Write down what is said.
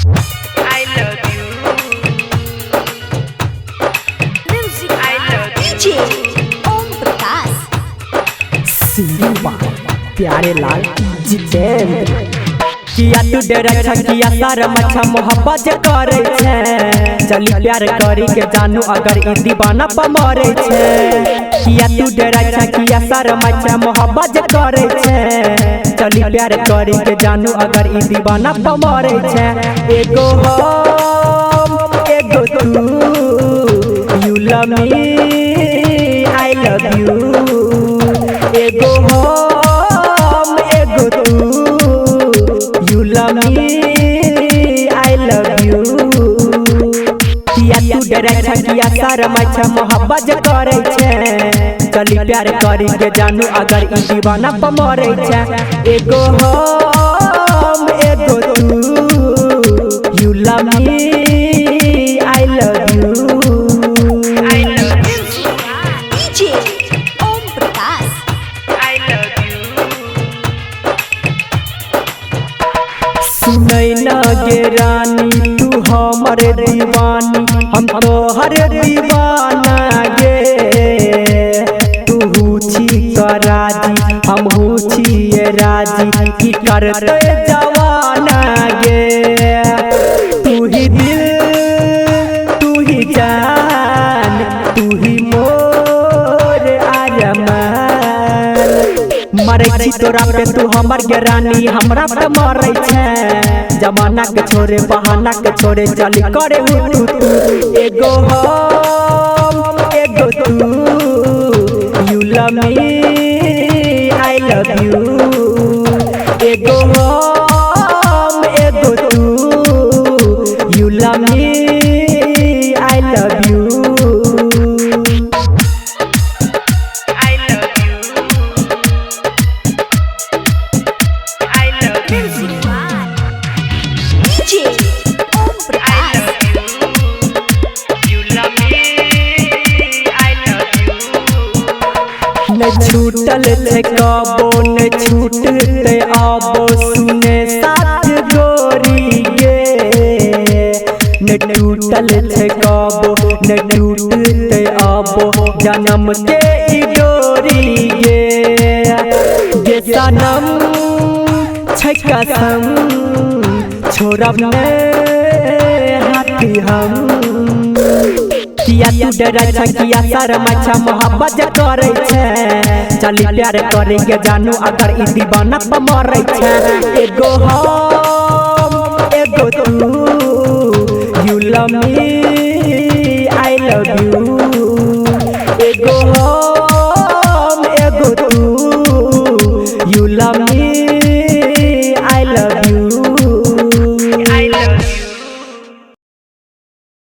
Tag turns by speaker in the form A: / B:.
A: I love you. Music I love
B: DJ Om Prakash
C: सिंधुबा प्यारे लाल जितेंद्र किया तू डर किया सारा मच्छा मोहब्बत करे छे चली प्यार करी के जानू अगर ई दीवाना पर मरे छे किया तू डर किया सारा मच्छा मोहब्बत करे छे चली प्यार करी के जानू अगर ई दीवाना पर मरे छे एगो हम एगो तू you love me I love you एगो हम एगो तू you love me I love you किया तू डरे छे किया सारा मच्छा मोहब्बत करे छे चली प्यार करी के जानू अगर ई दीवाना पर मरे छे एगो हम एगो तू you love me I love you
B: DJ Om Prakash
A: I love you.
C: सुनै न गे रानी तू हमर दीवानी हम तोहर दीवाना गे तू छी राजी हम छी राजी की करते जवाना गे तू ही दिल तू ही जान तू ही मोर आरमान मरे छी तोरा पे तू हमर गे रानी हमरा पे मरे छे जमाना के छोरे बहाना के छोरे चली करे तू एगो हम एगो तू you love me I love you एगो हम एगो तू you love me I love you
A: I love you. I love you.
B: DJ Om
A: I
B: Prakash
A: love you. You love me. I love you.
C: न छूटल छे कबो न छूटते आबो सुने साथ गोरी गे न टूटल छे कबो न टूटते आबो जन्म के ई डोरी गे सनम छै कसम छोड़ब ने हाथी हम किया तू डरे छे किया सारा मच्छा मोहब्बत करे छे चली प्यार करे के जानू अगर ई दीवाना पर मरे छे एगो हम एगो तू you love me I love you एगो हम